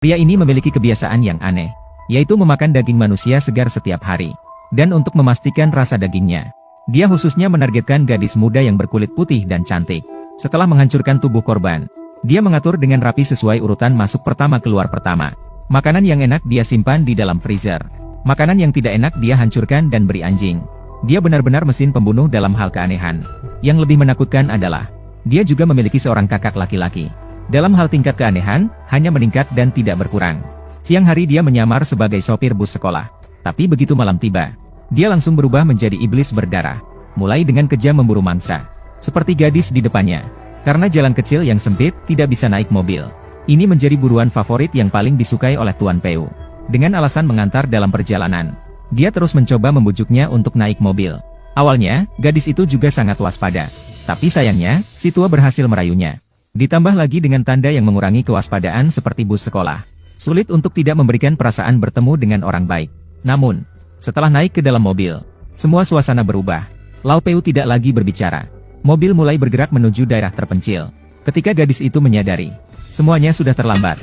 Pria ini memiliki kebiasaan yang aneh, yaitu memakan daging manusia segar setiap hari. Dan untuk memastikan rasa dagingnya, dia khususnya menargetkan gadis muda yang berkulit putih dan cantik. Setelah menghancurkan tubuh korban, dia mengatur dengan rapi sesuai urutan masuk pertama keluar pertama. Makanan yang enak dia simpan di dalam freezer. Makanan yang tidak enak dia hancurkan dan beri anjing. Dia benar-benar mesin pembunuh dalam hal keanehan. Yang lebih menakutkan adalah, dia juga memiliki seorang kakak laki-laki. Dalam hal tingkat keanehan, hanya meningkat dan tidak berkurang. Siang hari dia menyamar sebagai sopir bus sekolah. Tapi begitu malam tiba, dia langsung berubah menjadi iblis berdarah. Mulai dengan kejam memburu mangsa. Seperti gadis di depannya. Karena jalan kecil yang sempit, tidak bisa naik mobil. Ini menjadi buruan favorit yang paling disukai oleh Tuan Peu. Dengan alasan mengantar dalam perjalanan, dia terus mencoba membujuknya untuk naik mobil. Awalnya, gadis itu juga sangat waspada. Tapi sayangnya, si tua berhasil merayunya. Ditambah lagi dengan tanda yang mengurangi kewaspadaan seperti bus sekolah. Sulit untuk tidak memberikan perasaan bertemu dengan orang baik. Namun, setelah naik ke dalam mobil, semua suasana berubah. Lau Peu tidak lagi berbicara. Mobil mulai bergerak menuju daerah terpencil. Ketika gadis itu menyadari, semuanya sudah terlambat.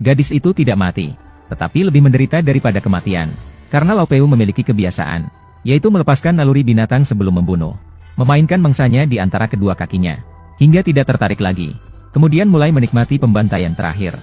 Gadis itu tidak mati, tetapi lebih menderita daripada kematian. Karena Lau Peu memiliki kebiasaan, yaitu melepaskan naluri binatang sebelum membunuh. Memainkan mangsanya di antara kedua kakinya, hingga tidak tertarik lagi. Kemudian mulai menikmati pembantaian terakhir.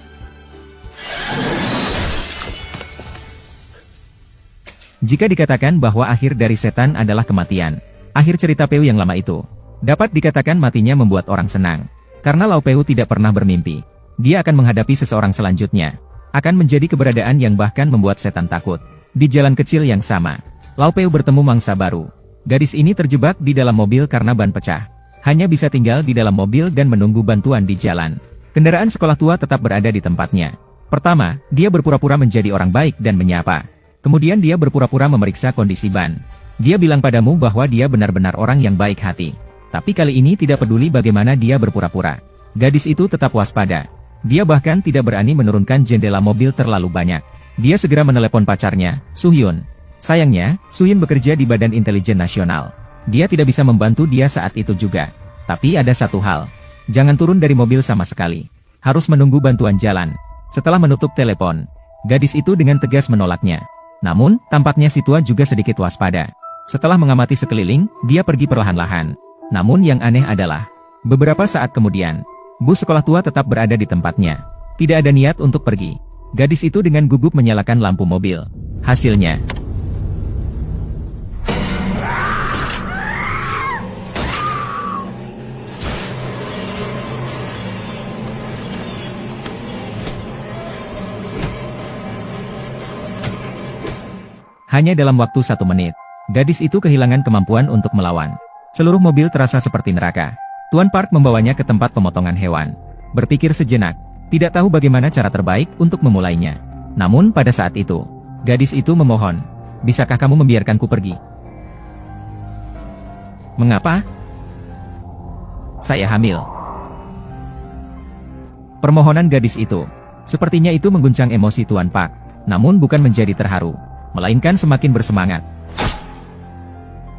Jika dikatakan bahwa akhir dari setan adalah kematian, akhir cerita Peu yang lama itu, dapat dikatakan matinya membuat orang senang. Karena Lau Peu tidak pernah bermimpi dia akan menghadapi seseorang selanjutnya. Akan menjadi keberadaan yang bahkan membuat setan takut. Di jalan kecil yang sama, Lau Peu bertemu mangsa baru. Gadis ini terjebak di dalam mobil karena ban pecah. Hanya bisa tinggal di dalam mobil dan menunggu bantuan di jalan. Kendaraan sekolah tua tetap berada di tempatnya. Pertama, dia berpura-pura menjadi orang baik dan menyapa. Kemudian dia berpura-pura memeriksa kondisi ban. Dia bilang padamu bahwa dia benar-benar orang yang baik hati. Tapi kali ini tidak peduli bagaimana dia berpura-pura. Gadis itu tetap waspada. Dia bahkan tidak berani menurunkan jendela mobil terlalu banyak. Dia segera menelepon pacarnya, Suhyun. Sayangnya, Suhyun bekerja di Badan Intelijen Nasional. Dia tidak bisa membantu dia saat itu juga. Tapi ada satu hal. Jangan turun dari mobil sama sekali. Harus menunggu bantuan jalan. Setelah menutup telepon, gadis itu dengan tegas menolaknya. Namun, tampaknya si tua juga sedikit waspada. Setelah mengamati sekeliling, dia pergi perlahan-lahan. Namun yang aneh adalah, beberapa saat kemudian, bus sekolah tua tetap berada di tempatnya. Tidak ada niat untuk pergi. Gadis itu dengan gugup menyalakan lampu mobil. Hasilnya, hanya dalam waktu 1 menit, gadis itu kehilangan kemampuan untuk melawan. Seluruh mobil terasa seperti neraka. Tuan Park membawanya ke tempat pemotongan hewan. Berpikir sejenak, tidak tahu bagaimana cara terbaik untuk memulainya. Namun pada saat itu, gadis itu memohon, "Bisakah kamu membiarkanku pergi?" "Mengapa?" "Saya hamil." Permohonan gadis itu, sepertinya itu mengguncang emosi Tuan Park. Namun bukan menjadi terharu, melainkan semakin bersemangat.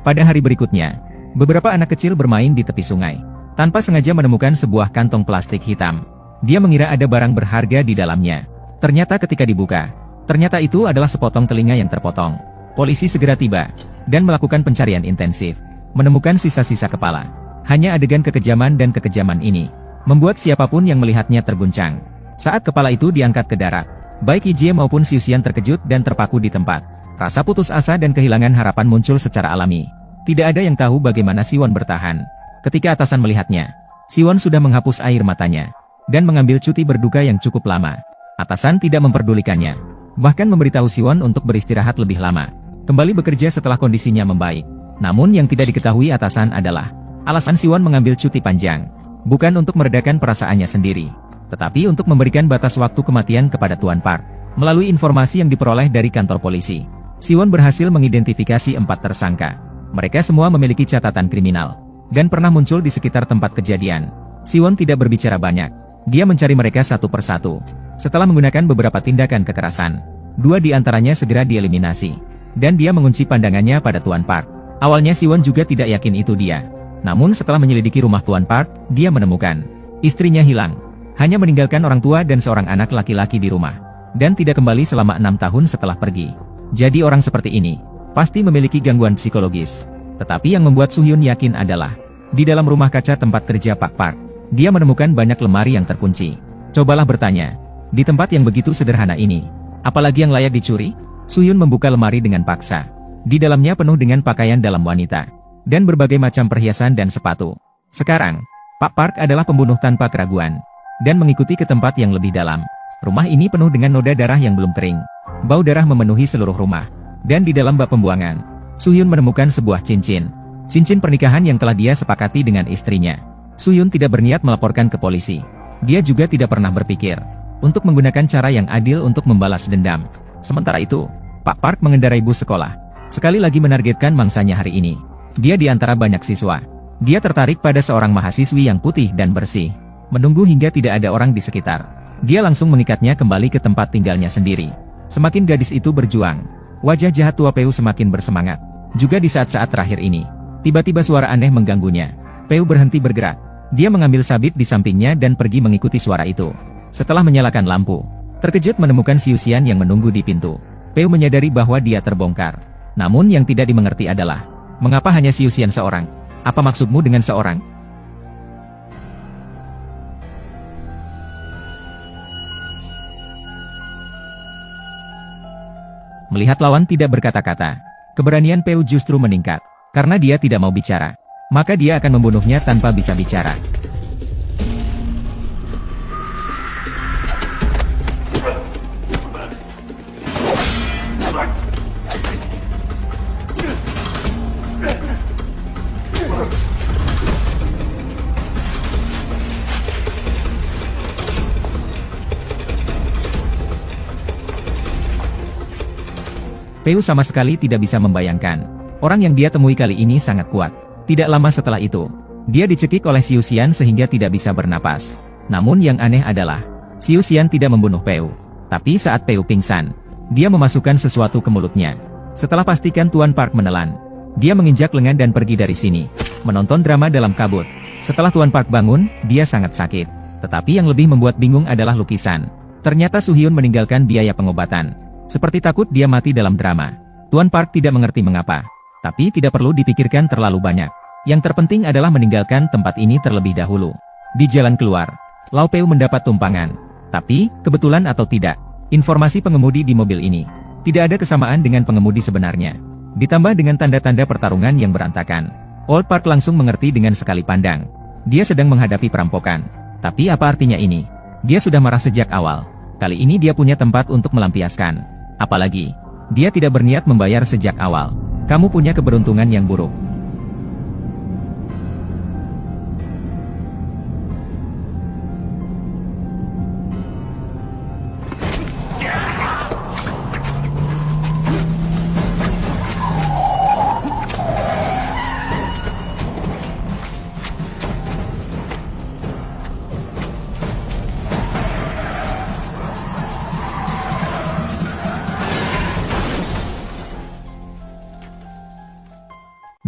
Pada hari berikutnya, beberapa anak kecil bermain di tepi sungai. Tanpa sengaja menemukan sebuah kantong plastik hitam. Dia mengira ada barang berharga di dalamnya. Ternyata ketika dibuka, ternyata itu adalah sepotong telinga yang terpotong. Polisi segera tiba, dan melakukan pencarian intensif. Menemukan sisa-sisa kepala. Hanya adegan kekejaman dan kekejaman ini, membuat siapapun yang melihatnya terguncang. Saat kepala itu diangkat ke darat, baik Yijie maupun Xiuxian terkejut dan terpaku di tempat. Rasa putus asa dan kehilangan harapan muncul secara alami. Tidak ada yang tahu bagaimana Siwon bertahan. Ketika atasan melihatnya, Siwon sudah menghapus air matanya, dan mengambil cuti berduka yang cukup lama. Atasan tidak memperdulikannya, bahkan memberitahu Siwon untuk beristirahat lebih lama, kembali bekerja setelah kondisinya membaik. Namun yang tidak diketahui atasan adalah, alasan Siwon mengambil cuti panjang, bukan untuk meredakan perasaannya sendiri, tetapi untuk memberikan batas waktu kematian kepada Tuan Park. Melalui informasi yang diperoleh dari kantor polisi, Siwon berhasil mengidentifikasi 4 tersangka. Mereka semua memiliki catatan kriminal, dan pernah muncul di sekitar tempat kejadian. Siwon tidak berbicara banyak. Dia mencari mereka satu persatu. Setelah menggunakan beberapa tindakan kekerasan, 2 di antaranya segera dieliminasi. Dan dia mengunci pandangannya pada Tuan Park. Awalnya Siwon juga tidak yakin itu dia. Namun setelah menyelidiki rumah Tuan Park, dia menemukan istrinya hilang. Hanya meninggalkan orang tua dan seorang anak laki-laki di rumah. Dan tidak kembali selama 6 tahun setelah pergi. Jadi orang seperti ini pasti memiliki gangguan psikologis. Tetapi yang membuat Suhyun yakin adalah di dalam rumah kaca tempat kerja Pak Park, dia menemukan banyak lemari yang terkunci. Cobalah bertanya, di tempat yang begitu sederhana ini, apalagi yang layak dicuri? Suhyun membuka lemari dengan paksa. Di dalamnya penuh dengan pakaian dalam wanita dan berbagai macam perhiasan dan sepatu. Sekarang, Pak Park adalah pembunuh tanpa keraguan dan mengikuti ke tempat yang lebih dalam. Rumah ini penuh dengan noda darah yang belum kering. Bau darah memenuhi seluruh rumah. Dan di dalam bak pembuangan, Suhyun menemukan sebuah cincin. Cincin pernikahan yang telah dia sepakati dengan istrinya. Suhyun tidak berniat melaporkan ke polisi. Dia juga tidak pernah berpikir untuk menggunakan cara yang adil untuk membalas dendam. Sementara itu, Pak Park mengendarai bus sekolah. Sekali lagi menargetkan mangsanya hari ini. Dia di antara banyak siswa. Dia tertarik pada seorang mahasiswi yang putih dan bersih. Menunggu hingga tidak ada orang di sekitar. Dia langsung mengikatnya kembali ke tempat tinggalnya sendiri. Semakin gadis itu berjuang, wajah jahat tua Peu semakin bersemangat. Juga di saat-saat terakhir ini, tiba-tiba suara aneh mengganggunya. Peu berhenti bergerak. Dia mengambil sabit di sampingnya dan pergi mengikuti suara itu. Setelah menyalakan lampu, terkejut menemukan si Yuxian yang menunggu di pintu. Peu menyadari bahwa dia terbongkar. Namun yang tidak dimengerti adalah, mengapa hanya si Yuxian seorang? Apa maksudmu dengan seorang? Melihat lawan tidak berkata-kata, keberanian Peu justru meningkat. Karena dia tidak mau bicara, maka dia akan membunuhnya tanpa bisa bicara. Peu sama sekali tidak bisa membayangkan. Orang yang dia temui kali ini sangat kuat. Tidak lama setelah itu, dia dicekik oleh si Yuxian sehingga tidak bisa bernapas. Namun yang aneh adalah, si Yuxian tidak membunuh Peu. Tapi saat Peu pingsan, dia memasukkan sesuatu ke mulutnya. Setelah pastikan Tuan Park menelan, dia menginjak lengan dan pergi dari sini. Menonton drama dalam kabut. Setelah Tuan Park bangun, dia sangat sakit. Tetapi yang lebih membuat bingung adalah lukisan. Ternyata Suhyun meninggalkan biaya pengobatan. Seperti takut dia mati dalam drama. Tuan Park tidak mengerti mengapa. Tapi tidak perlu dipikirkan terlalu banyak. Yang terpenting adalah meninggalkan tempat ini terlebih dahulu. Di jalan keluar, Lau Peu mendapat tumpangan. Tapi, kebetulan atau tidak, informasi pengemudi di mobil ini tidak ada kesamaan dengan pengemudi sebenarnya. Ditambah dengan tanda-tanda pertarungan yang berantakan. Old Park langsung mengerti dengan sekali pandang. Dia sedang menghadapi perampokan. Tapi apa artinya ini? Dia sudah marah sejak awal. Kali ini dia punya tempat untuk melampiaskan. Apalagi, dia tidak berniat membayar sejak awal. Kamu punya keberuntungan yang buruk.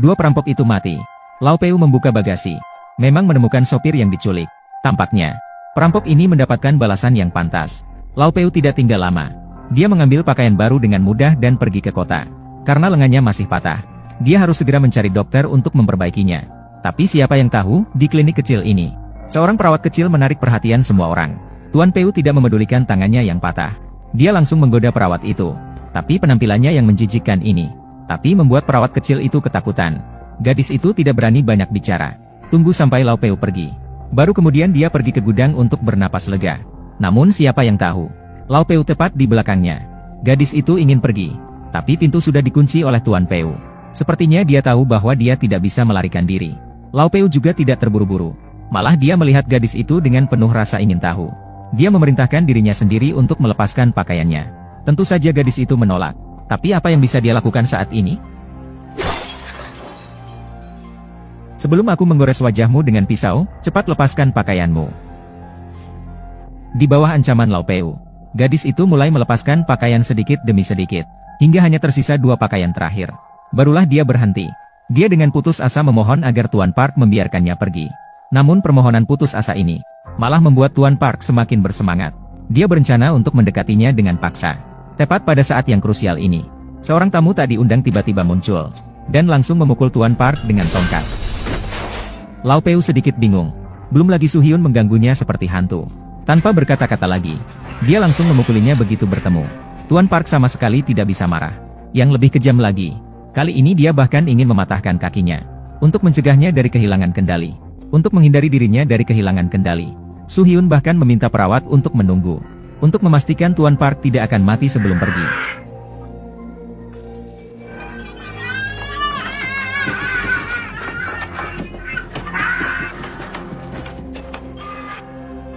Dua perampok itu mati. Lau Peu membuka bagasi. Memang menemukan sopir yang diculik. Tampaknya, perampok ini mendapatkan balasan yang pantas. Lau Peu tidak tinggal lama. Dia mengambil pakaian baru dengan mudah dan pergi ke kota. Karena lengannya masih patah, dia harus segera mencari dokter untuk memperbaikinya. Tapi siapa yang tahu, di klinik kecil ini, seorang perawat kecil menarik perhatian semua orang. Tuan Peu tidak memedulikan tangannya yang patah. Dia langsung menggoda perawat itu. Tapi penampilannya yang menjijikkan ini membuat perawat kecil itu ketakutan. Gadis itu tidak berani banyak bicara. Tunggu sampai Lau Peu pergi. Baru kemudian dia pergi ke gudang untuk bernapas lega. Namun siapa yang tahu, Lau Peu tepat di belakangnya. Gadis itu ingin pergi, tapi pintu sudah dikunci oleh Tuan Peu. Sepertinya dia tahu bahwa dia tidak bisa melarikan diri. Lau Peu juga tidak terburu-buru. Malah dia melihat gadis itu dengan penuh rasa ingin tahu. Dia memerintahkan dirinya sendiri untuk melepaskan pakaiannya. Tentu saja gadis itu menolak. Tapi apa yang bisa dia lakukan saat ini? Sebelum aku menggores wajahmu dengan pisau, cepat lepaskan pakaianmu. Di bawah ancaman Lau Peu, gadis itu mulai melepaskan pakaian sedikit demi sedikit, hingga hanya tersisa 2 pakaian terakhir. Barulah dia berhenti. Dia dengan putus asa memohon agar Tuan Park membiarkannya pergi. Namun permohonan putus asa ini malah membuat Tuan Park semakin bersemangat. Dia berencana untuk mendekatinya dengan paksa. Tepat pada saat yang krusial ini, seorang tamu tak diundang tiba-tiba muncul dan langsung memukul Tuan Park dengan tongkat. Lau Peu sedikit bingung. Belum lagi Su Hyun mengganggunya seperti hantu. Tanpa berkata-kata lagi, dia langsung memukulinya begitu bertemu. Tuan Park sama sekali tidak bisa marah. Yang lebih kejam lagi, kali ini dia bahkan ingin mematahkan kakinya untuk mencegahnya dari kehilangan kendali. Untuk menghindari dirinya dari kehilangan kendali, Su Hyun bahkan meminta perawat untuk menunggu, untuk memastikan Tuan Park tidak akan mati sebelum pergi.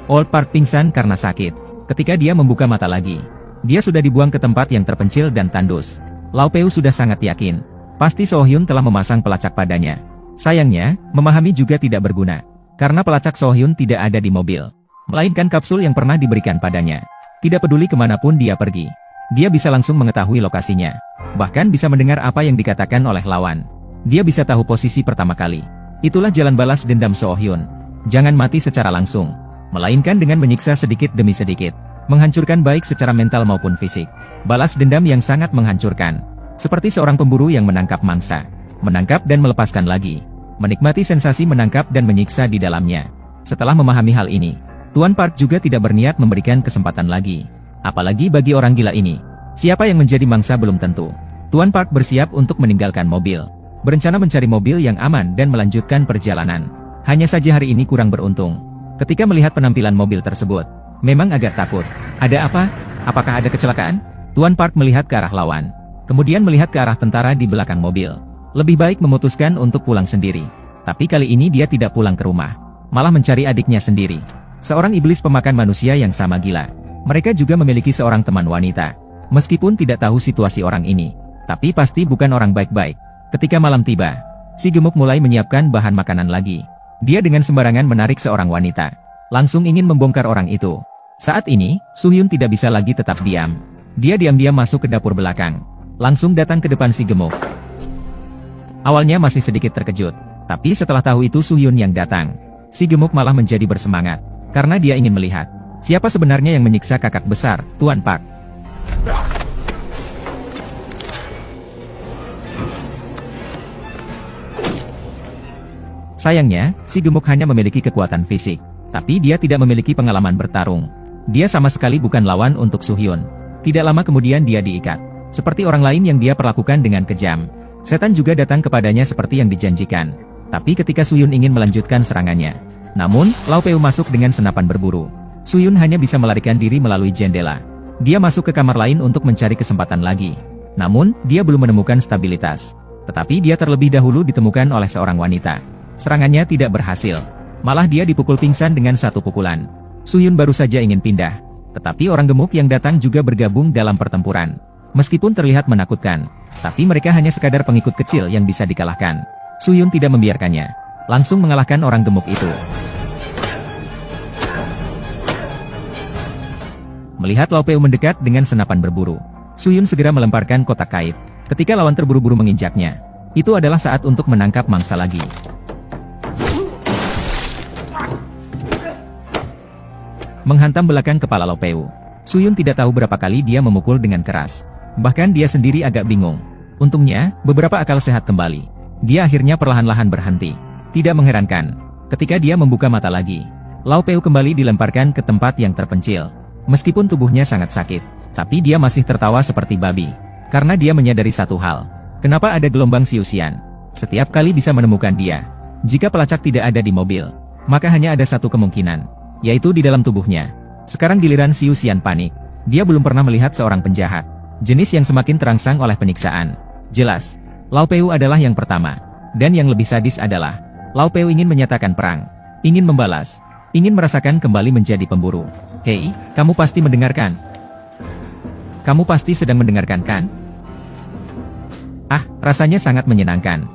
Old Park pingsan karena sakit. Ketika dia membuka mata lagi, dia sudah dibuang ke tempat yang terpencil dan tandus. Lau Peu sudah sangat yakin, pasti So Hyun telah memasang pelacak padanya. Sayangnya, memahami juga tidak berguna, karena pelacak So Hyun tidak ada di mobil, melainkan kapsul yang pernah diberikan padanya. Tidak peduli kemanapun dia pergi, dia bisa langsung mengetahui lokasinya, bahkan bisa mendengar apa yang dikatakan oleh lawan. Dia bisa tahu posisi pertama kali. Itulah jalan balas dendam So Hyun. Jangan mati secara langsung, melainkan dengan menyiksa sedikit demi sedikit, menghancurkan baik secara mental maupun fisik. Balas dendam yang sangat menghancurkan, seperti seorang pemburu yang menangkap mangsa, menangkap dan melepaskan lagi, menikmati sensasi menangkap dan menyiksa di dalamnya. Setelah memahami hal ini, Tuan Park juga tidak berniat memberikan kesempatan lagi, apalagi bagi orang gila ini. Siapa yang menjadi mangsa belum tentu. Tuan Park bersiap untuk meninggalkan mobil, berencana mencari mobil yang aman dan melanjutkan perjalanan. Hanya saja hari ini kurang beruntung. Ketika melihat penampilan mobil tersebut, memang agak takut. Ada apa? Apakah ada kecelakaan? Tuan Park melihat ke arah lawan, kemudian melihat ke arah tentara di belakang mobil. Lebih baik memutuskan untuk pulang sendiri. Tapi kali ini dia tidak pulang ke rumah, malah mencari adiknya sendiri. Seorang iblis pemakan manusia yang sama gila. Mereka juga memiliki seorang teman wanita. Meskipun tidak tahu situasi orang ini, tapi pasti bukan orang baik-baik. Ketika malam tiba, si gemuk mulai menyiapkan bahan makanan lagi. Dia dengan sembarangan menarik seorang wanita, langsung ingin membongkar orang itu. Saat ini, Su Hyun tidak bisa lagi tetap diam. Dia diam-diam masuk ke dapur belakang, langsung datang ke depan si gemuk. Awalnya masih sedikit terkejut, tapi setelah tahu itu Su Hyun yang datang, si gemuk malah menjadi bersemangat, karena dia ingin melihat siapa sebenarnya yang menyiksa kakak besar, Tuan Park. Sayangnya, si gemuk hanya memiliki kekuatan fisik, tapi dia tidak memiliki pengalaman bertarung. Dia sama sekali bukan lawan untuk Su Hyun. Tidak lama kemudian dia diikat, seperti orang lain yang dia perlakukan dengan kejam. Setan juga datang kepadanya seperti yang dijanjikan. Tapi ketika Su Hyun ingin melanjutkan serangannya, namun, Lau Peu masuk dengan senapan berburu. Su Hyun hanya bisa melarikan diri melalui jendela. Dia masuk ke kamar lain untuk mencari kesempatan lagi. Namun, dia belum menemukan stabilitas. Tetapi dia terlebih dahulu ditemukan oleh seorang wanita. Serangannya tidak berhasil. Malah dia dipukul pingsan dengan satu pukulan. Su Hyun baru saja ingin pindah, tetapi orang gemuk yang datang juga bergabung dalam pertempuran. Meskipun terlihat menakutkan, tapi mereka hanya sekadar pengikut kecil yang bisa dikalahkan. Su Hyun tidak membiarkannya, langsung mengalahkan orang gemuk itu. Melihat Lau Peu mendekat dengan senapan berburu, Su Hyun segera melemparkan kotak kait. Ketika lawan terburu-buru menginjaknya, itu adalah saat untuk menangkap mangsa lagi. Menghantam belakang kepala Lau Peu, Su Hyun tidak tahu berapa kali dia memukul dengan keras. Bahkan dia sendiri agak bingung. Untungnya, beberapa akal sehat kembali. Dia akhirnya perlahan-lahan berhenti. Tidak mengherankan, ketika dia membuka mata lagi, Lau Peu kembali dilemparkan ke tempat yang terpencil. Meskipun tubuhnya sangat sakit, tapi dia masih tertawa seperti babi. Karena dia menyadari satu hal. Kenapa ada gelombang siusian? Setiap kali bisa menemukan dia. Jika pelacak tidak ada di mobil, maka hanya ada satu kemungkinan, yaitu di dalam tubuhnya. Sekarang giliran siusian panik. Dia belum pernah melihat seorang penjahat, jenis yang semakin terangsang oleh penyiksaan. Jelas, Lau Peu adalah yang pertama. Dan yang lebih sadis adalah, Lau Peu ingin menyatakan perang, ingin membalas, ingin merasakan kembali menjadi pemburu. Hei, kamu pasti mendengarkan. Kamu pasti sedang mendengarkan kan? Ah, rasanya sangat menyenangkan.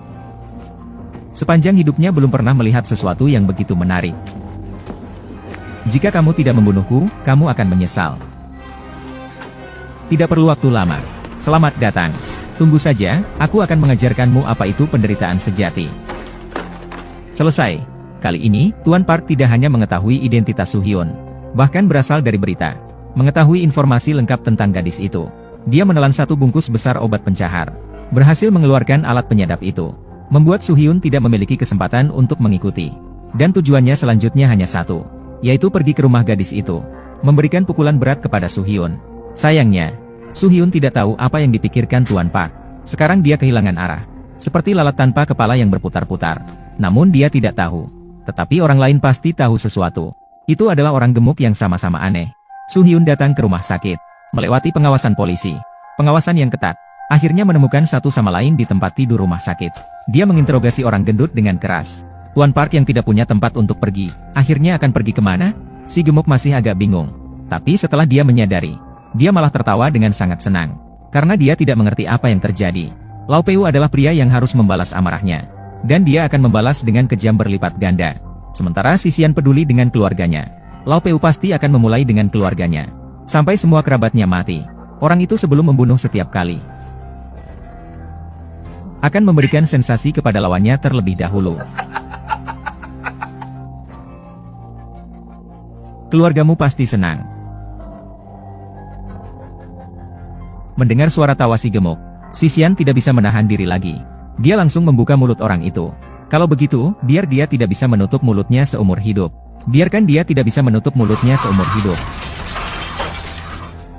Sepanjang hidupnya belum pernah melihat sesuatu yang begitu menarik. Jika kamu tidak membunuhku, kamu akan menyesal. Tidak perlu waktu lama. Selamat datang. Tunggu saja, aku akan mengajarkanmu apa itu penderitaan sejati. Selesai. Kali ini, Tuan Park tidak hanya mengetahui identitas Soo-hyun, bahkan berasal dari berita. Mengetahui informasi lengkap tentang gadis itu. Dia menelan satu bungkus besar obat pencahar. Berhasil mengeluarkan alat penyadap itu. Membuat Soo-hyun tidak memiliki kesempatan untuk mengikuti. Dan tujuannya selanjutnya hanya satu, yaitu pergi ke rumah gadis itu. Memberikan pukulan berat kepada Soo-hyun. Sayangnya, Soo-hyun tidak tahu apa yang dipikirkan Tuan Park. Sekarang dia kehilangan arah. Seperti lalat tanpa kepala yang berputar-putar. Namun dia tidak tahu. Tetapi orang lain pasti tahu sesuatu. Itu adalah orang gemuk yang sama-sama aneh. Soo-hyun datang ke rumah sakit. Melewati pengawasan polisi. Pengawasan yang ketat. Akhirnya menemukan satu sama lain di tempat tidur rumah sakit. Dia menginterogasi orang gendut dengan keras. Tuan Park yang tidak punya tempat untuk pergi. Akhirnya akan pergi kemana? Si gemuk masih agak bingung. Tapi setelah dia menyadari, dia malah tertawa dengan sangat senang. Karena dia tidak mengerti apa yang terjadi. Lau Peu adalah pria yang harus membalas amarahnya. Dan dia akan membalas dengan kejam berlipat ganda. Sementara si Xian peduli dengan keluarganya. Lau Peu pasti akan memulai dengan keluarganya. Sampai semua kerabatnya mati. Orang itu sebelum membunuh setiap kali akan memberikan sensasi kepada lawannya terlebih dahulu. Keluargamu pasti senang. Mendengar suara tawa si gemuk, si Xian tidak bisa menahan diri lagi. Dia langsung membuka mulut orang itu. Kalau begitu, biar dia tidak bisa menutup mulutnya seumur hidup. Biarkan dia tidak bisa menutup mulutnya seumur hidup.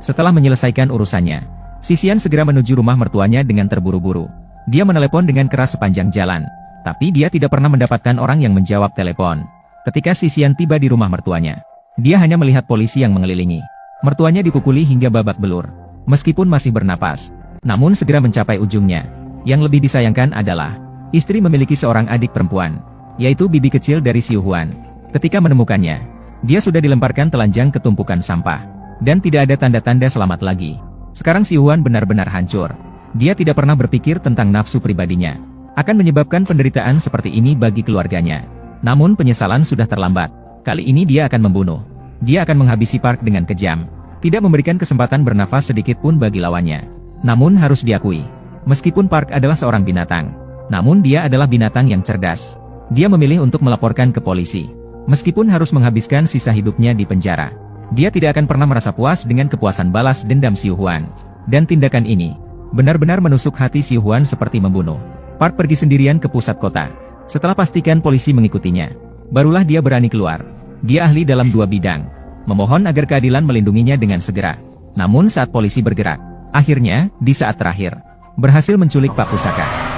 Setelah menyelesaikan urusannya, si Xian segera menuju rumah mertuanya dengan terburu-buru. Dia menelepon dengan keras sepanjang jalan. Tapi dia tidak pernah mendapatkan orang yang menjawab telepon. Ketika si Xian tiba di rumah mertuanya, dia hanya melihat polisi yang mengelilingi. Mertuanya dipukuli hingga babak belur. Meskipun masih bernapas, namun segera mencapai ujungnya. Yang lebih disayangkan adalah, istri memiliki seorang adik perempuan, yaitu bibi kecil dari Siu Huan. Ketika menemukannya, dia sudah dilemparkan telanjang ke tumpukan sampah. Dan tidak ada tanda-tanda selamat lagi. Sekarang Siu Huan benar-benar hancur. Dia tidak pernah berpikir tentang nafsu pribadinya akan menyebabkan penderitaan seperti ini bagi keluarganya. Namun penyesalan sudah terlambat. Kali ini dia akan membunuh. Dia akan menghabisi Park dengan kejam. Tidak memberikan kesempatan bernafas sedikit pun bagi lawannya. Namun harus diakui, meskipun Park adalah seorang binatang, namun dia adalah binatang yang cerdas. Dia memilih untuk melaporkan ke polisi. Meskipun harus menghabiskan sisa hidupnya di penjara, dia tidak akan pernah merasa puas dengan kepuasan balas dendam Siu Huan. Dan tindakan ini benar-benar menusuk hati Siu Huan seperti membunuh. Park pergi sendirian ke pusat kota. Setelah pastikan polisi mengikutinya, barulah dia berani keluar. Dia ahli dalam dua bidang. Memohon agar keadilan melindunginya dengan segera. Namun saat polisi bergerak, akhirnya, di saat terakhir, berhasil menculik Pak Pusaka.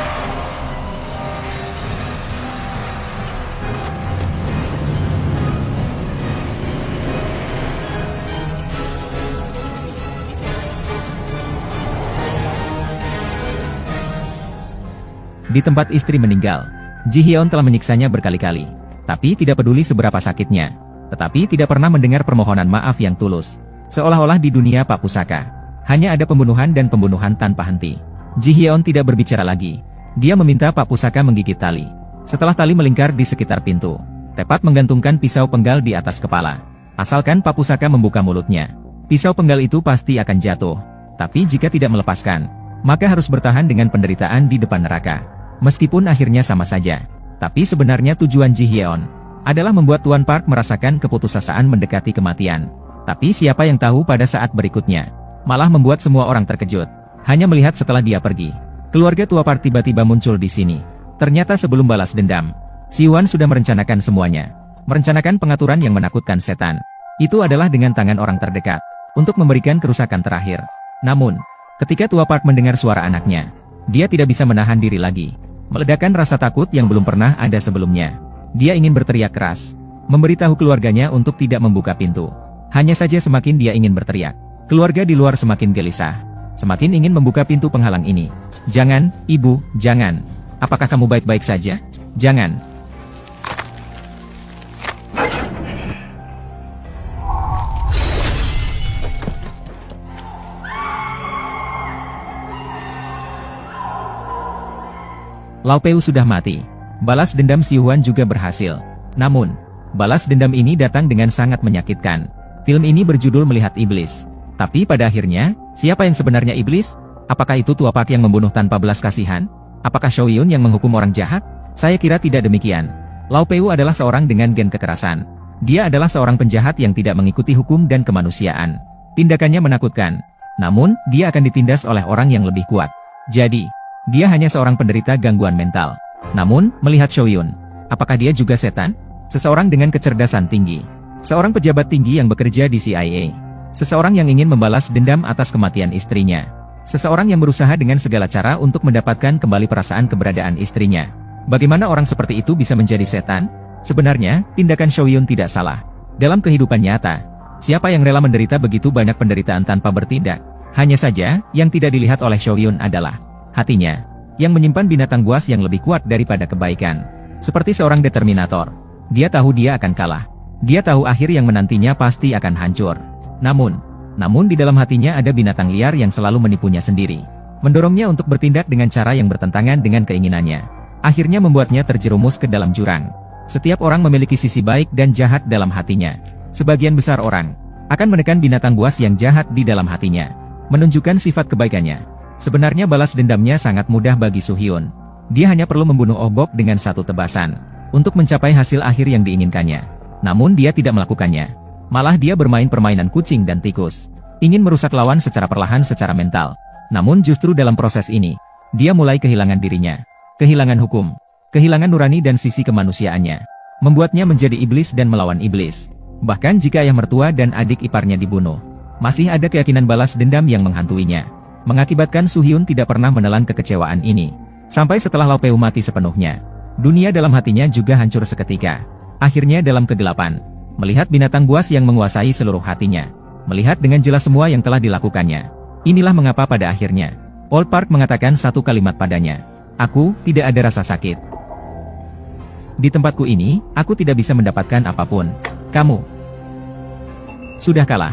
Di tempat istri meninggal, Ji Hyeon telah menyiksanya berkali-kali. Tapi tidak peduli seberapa sakitnya. Tetapi tidak pernah mendengar permohonan maaf yang tulus. Seolah-olah di dunia Pak Pusaka hanya ada pembunuhan dan pembunuhan tanpa henti. Ji Hyeon tidak berbicara lagi. Dia meminta Pak Pusaka menggigit tali. Setelah tali melingkar di sekitar pintu, tepat menggantungkan pisau penggal di atas kepala. Asalkan Pak Pusaka membuka mulutnya, pisau penggal itu pasti akan jatuh. Tapi jika tidak melepaskan, maka harus bertahan dengan penderitaan di depan neraka. Meskipun akhirnya sama saja. Tapi sebenarnya tujuan Ji Hyeon adalah membuat Tuan Park merasakan keputusasaan mendekati kematian. Tapi siapa yang tahu pada saat berikutnya, malah membuat semua orang terkejut. Hanya melihat setelah dia pergi, keluarga tua Park tiba-tiba muncul di sini. Ternyata sebelum balas dendam, Si Wan sudah merencanakan semuanya. Merencanakan pengaturan yang menakutkan setan. Itu adalah dengan tangan orang terdekat, untuk memberikan kerusakan terakhir. Namun, ketika tua Park mendengar suara anaknya, dia tidak bisa menahan diri lagi. Meledakkan rasa takut yang belum pernah ada sebelumnya. Dia ingin berteriak keras, memberitahu keluarganya untuk tidak membuka pintu. Hanya saja semakin dia ingin berteriak, keluarga di luar semakin gelisah. Semakin ingin membuka pintu penghalang ini. Jangan, ibu, jangan. Apakah kamu baik-baik saja? Jangan. Lau Peu sudah mati. Balas dendam Si Huan juga berhasil. Namun, balas dendam ini datang dengan sangat menyakitkan. Film ini berjudul Melihat Iblis. Tapi pada akhirnya, siapa yang sebenarnya iblis? Apakah itu Tuapak yang membunuh tanpa belas kasihan? Apakah Shoyun yang menghukum orang jahat? Saya kira tidak demikian. Lao Peu adalah seorang dengan gen kekerasan. Dia adalah seorang penjahat yang tidak mengikuti hukum dan kemanusiaan. Tindakannya menakutkan. Namun, dia akan ditindas oleh orang yang lebih kuat. Jadi, dia hanya seorang penderita gangguan mental. Namun, melihat Shoyun, apakah dia juga setan? Seseorang dengan kecerdasan tinggi. Seorang pejabat tinggi yang bekerja di CIA. Seseorang yang ingin membalas dendam atas kematian istrinya. Seseorang yang berusaha dengan segala cara untuk mendapatkan kembali perasaan keberadaan istrinya. Bagaimana orang seperti itu bisa menjadi setan? Sebenarnya, tindakan Shoyun tidak salah. Dalam kehidupan nyata, siapa yang rela menderita begitu banyak penderitaan tanpa bertindak? Hanya saja, yang tidak dilihat oleh Shoyun adalah hatinya, yang menyimpan binatang buas yang lebih kuat daripada kebaikan. Seperti seorang determinator. Dia tahu dia akan kalah. Dia tahu akhir yang menantinya pasti akan hancur. Namun di dalam hatinya ada binatang liar yang selalu menipunya sendiri. Mendorongnya untuk bertindak dengan cara yang bertentangan dengan keinginannya. Akhirnya membuatnya terjerumus ke dalam jurang. Setiap orang memiliki sisi baik dan jahat dalam hatinya. Sebagian besar orang akan menekan binatang buas yang jahat di dalam hatinya. Menunjukkan sifat kebaikannya. Sebenarnya balas dendamnya sangat mudah bagi Suhyun. Dia hanya perlu membunuh Oh Bok dengan satu tebasan. Untuk mencapai hasil akhir yang diinginkannya. Namun dia tidak melakukannya. Malah dia bermain permainan kucing dan tikus. Ingin merusak lawan secara perlahan secara mental. Namun justru dalam proses ini, dia mulai kehilangan dirinya. Kehilangan hukum. Kehilangan nurani dan sisi kemanusiaannya. Membuatnya menjadi iblis dan melawan iblis. Bahkan jika ayah mertua dan adik iparnya dibunuh. Masih ada keyakinan balas dendam yang menghantuinya. Mengakibatkan Suhyun tidak pernah menelan kekecewaan ini. Sampai setelah Lao Peu mati sepenuhnya. Dunia dalam hatinya juga hancur seketika. Akhirnya dalam kegelapan. Melihat binatang buas yang menguasai seluruh hatinya. Melihat dengan jelas semua yang telah dilakukannya. Inilah mengapa pada akhirnya, Old Park mengatakan satu kalimat padanya. Aku, tidak ada rasa sakit. Di tempatku ini, aku tidak bisa mendapatkan apapun. Kamu sudah kalah.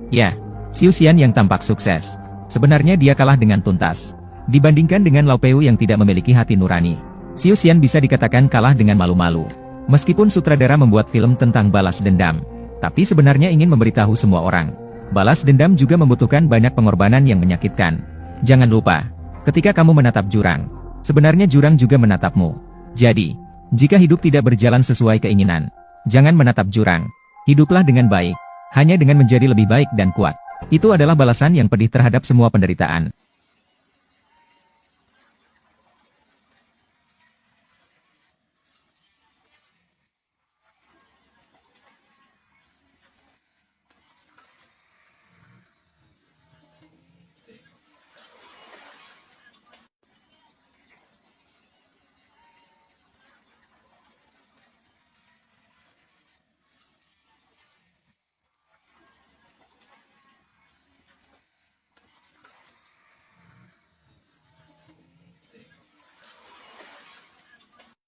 Ya, Xiu Xian yang tampak sukses. Sebenarnya dia kalah dengan tuntas. Dibandingkan dengan Lao Peu yang tidak memiliki hati nurani. Xiu Xian bisa dikatakan kalah dengan malu-malu. Meskipun sutradara membuat film tentang balas dendam, tapi sebenarnya ingin memberitahu semua orang. Balas dendam juga membutuhkan banyak pengorbanan yang menyakitkan. Jangan lupa, ketika kamu menatap jurang, sebenarnya jurang juga menatapmu. Jadi, jika hidup tidak berjalan sesuai keinginan, jangan menatap jurang. Hiduplah dengan baik, hanya dengan menjadi lebih baik dan kuat. Itu adalah balasan yang pedih terhadap semua penderitaan.